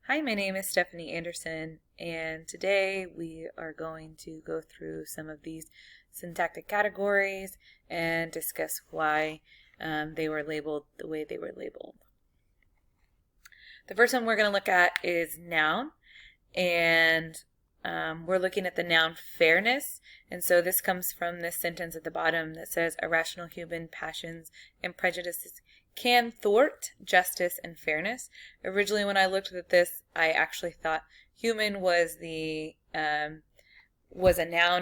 Hi, my name is Stephanie Anderson, and today we are going to go through some of these syntactic categories and discuss why they were labeled the way they were labeled. The first one we're going to look at is noun, and we're looking at the noun fairness, and so this comes from this sentence at the bottom that says, irrational human passions and prejudices can thwart justice and fairness. Originally, when I looked at this, I actually thought human was a noun,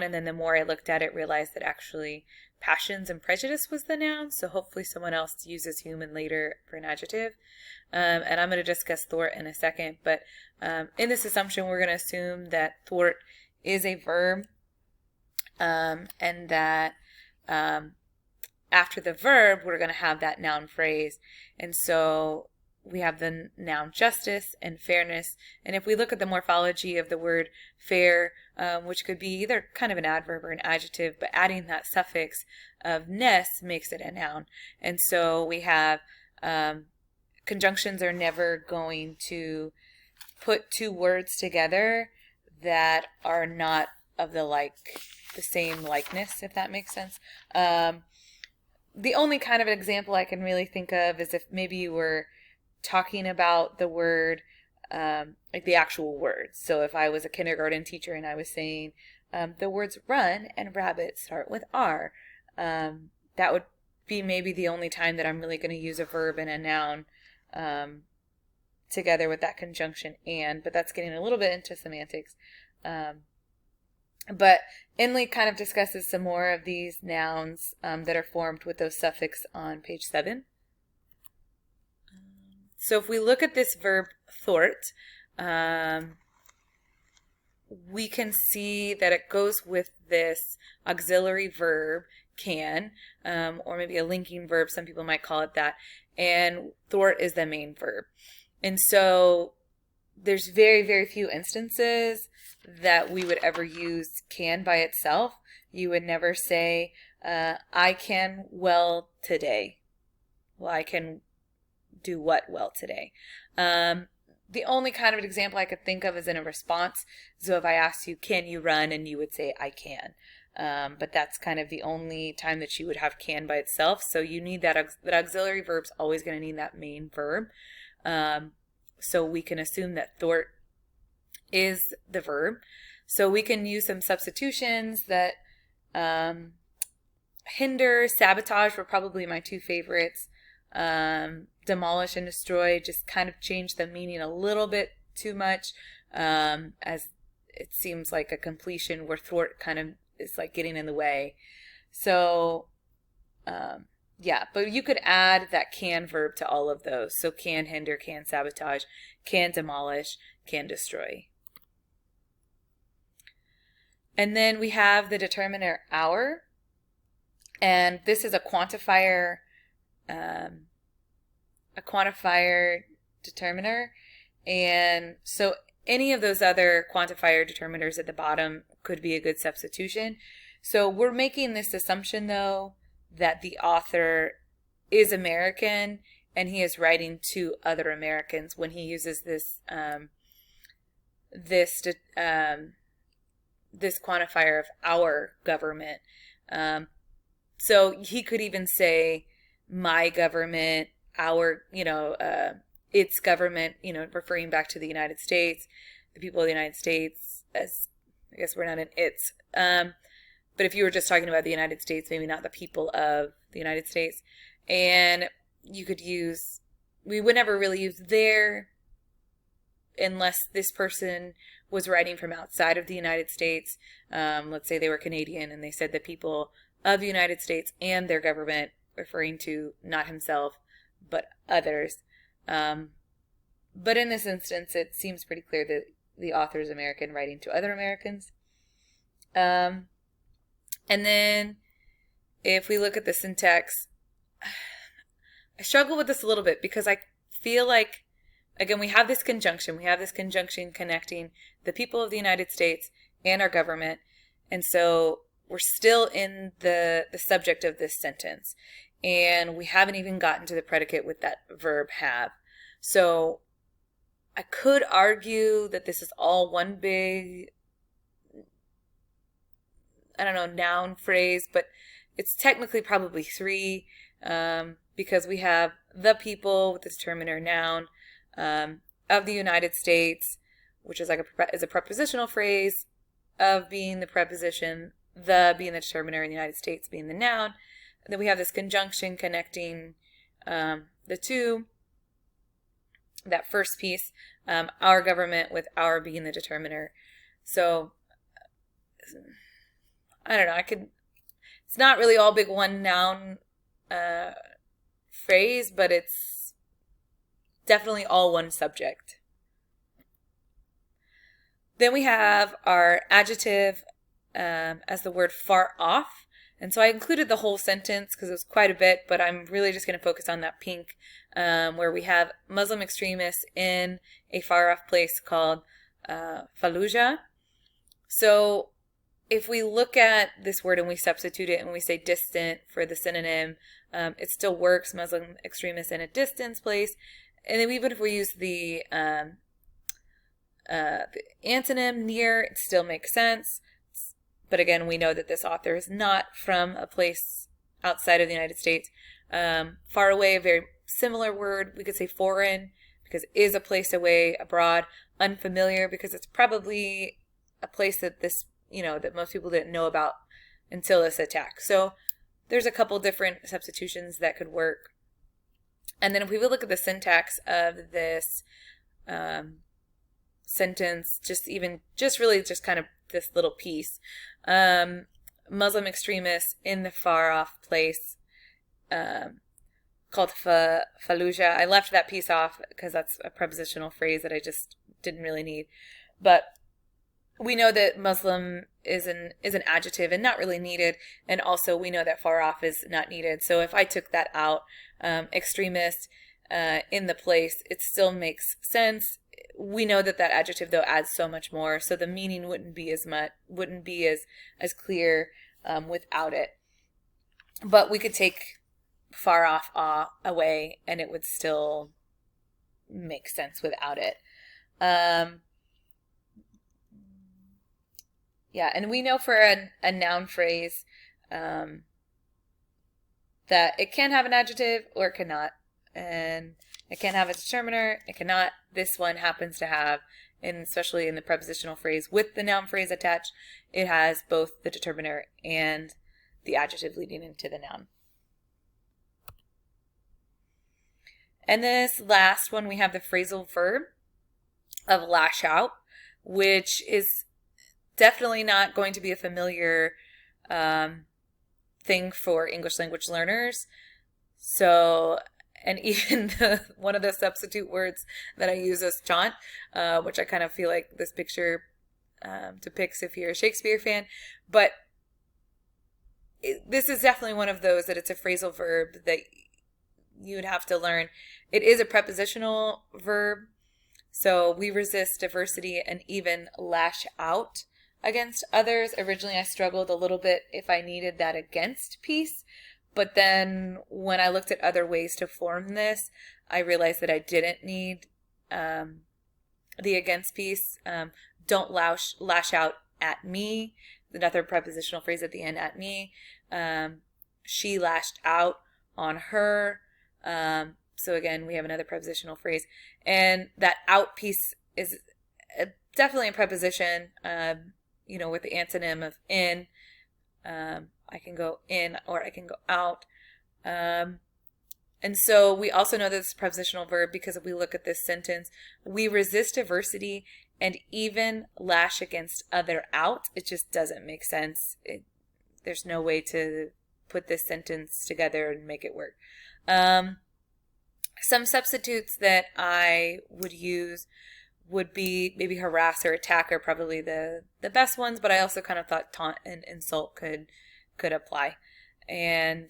and then the more I looked at it, realized that actually passions and prejudice was the noun. So hopefully someone else uses human later for an adjective. And I'm going to discuss thwart in a second, but in this assumption, we're going to assume that thwart is a verb, and that after the verb, we're going to have that noun phrase. And so we have the noun justice and fairness. And if we look at the morphology of the word fair, which could be either kind of an adverb or an adjective, but adding that suffix of ness makes it a noun. And so we have conjunctions are never going to put two words together that are not of the same likeness, if that makes sense. The only kind of example I can really think of is if maybe you were talking about the word, like the actual words. So if I was a kindergarten teacher and I was saying the words run and rabbit start with R, that would be maybe the only time that I'm really going to use a verb and a noun together with that conjunction and, but that's getting a little bit into semantics. But Inley kind of discusses some more of these nouns that are formed with those suffix on page 7. So if we look at this verb thwart, we can see that it goes with this auxiliary verb, can, or maybe a linking verb, some people might call it that, and thwart is the main verb. And so there's very, very few instances that we would ever use can by itself. You would never say, I can well today. Well, I can do what well today. The only kind of an example I could think of is in a response. So if I asked you, can you run? And you would say, I can. But that's kind of the only time that you would have can by itself. So you need that auxiliary verb's always going to need that main verb. So we can assume that thwart is the verb. So we can use some substitutions that hinder, sabotage were probably my two favorites. Demolish and destroy just kind of change the meaning a little bit too much, as it seems like a completion where thwart kind of is like getting in the way. So yeah, but you could add that can verb to all of those. So can hinder, can sabotage, can demolish, can destroy. And then we have the determiner our, and this is a quantifier determiner. And so any of those other quantifier determiners at the bottom could be a good substitution. So we're making this assumption, though, that the author is American and he is writing to other Americans when he uses this this quantifier of our government. So he could even say my government, our, its government, referring back to the United States, the people of the United States, as I guess we're not in its. But if you were just talking about the United States, maybe not the people of the United States. And you could use, we would never really use their unless this person was writing from outside of the United States. Let's say they were Canadian and they said the people of the United States and their government, referring to not himself, but others. But in this instance, it seems pretty clear that the author is American writing to other Americans. And then if we look at the syntax, I struggle with this a little bit because I feel like, again, we have this conjunction. We have this conjunction connecting the people of the United States and our government. And so we're still in the subject of this sentence. And we haven't even gotten to the predicate with that verb have. So I could argue that this is all one big, I don't know, noun phrase, but it's technically probably three, because we have the people with the determiner noun, of the United States, which is like is a prepositional phrase, of being the preposition, the being the determiner, and the United States being the noun. And then we have this conjunction connecting the two. That first piece, our government, with our being the determiner. So I don't know. It's not really all big one noun phrase, but it's definitely all one subject. Then we have our adjective as the word far off. And so I included the whole sentence because it was quite a bit, but I'm really just going to focus on that pink, where we have Muslim extremists in a far off place called Fallujah. So if we look at this word and we substitute it and we say distant for the synonym, it still works, Muslim extremists in a distance place. And then even if we use the antonym near, it still makes sense. But again, we know that this author is not from a place outside of the United States. Far away, a very similar word. We could say foreign because it is a place away, abroad. Unfamiliar because it's probably a place that that most people didn't know about until this attack. So there's a couple different substitutions that could work. And then if we would look at the syntax of this sentence, just kind of this little piece. Muslim extremists in the far off place called Fallujah. I left that piece off because that's a prepositional phrase that I just didn't really need. But we know that Muslim is an adjective and not really needed. And also we know that far off is not needed. So if I took that out, extremist in the place, it still makes sense. We know that adjective though adds so much more, so the meaning wouldn't be as clear without it. But we could take far off away, and it would still make sense without it. Yeah, and we know for a noun phrase that it can have an adjective or it cannot, and it can have a determiner, it cannot. This one happens to have, and especially in the prepositional phrase with the noun phrase attached, it has both the determiner and the adjective leading into the noun. And this last one, we have the phrasal verb of lash out, which is definitely not going to be a familiar thing for English language learners. So, and even one of the substitute words that I use is jaunt, which I kind of feel like this picture depicts if you're a Shakespeare fan. But this is definitely one of those that it's a phrasal verb that you would have to learn. It is a prepositional verb. So we resist diversity and even lash out against others. Originally, I struggled a little bit if I needed that against piece. But then when I looked at other ways to form this, I realized that I didn't need the against piece. Don't lash out at me. Another prepositional phrase at the end, at me. She lashed out on her. So again, we have another prepositional phrase. And that out piece is definitely a preposition, with the antonym of in. I can go in or I can go out. And so we also know that it's a prepositional verb because if we look at this sentence, we resist diversity and even lash against other out. It just doesn't make sense. There's no way to put this sentence together and make it work. Some substitutes that I would use would be maybe harass or attack are probably the best ones, but I also kind of thought taunt and insult could apply. And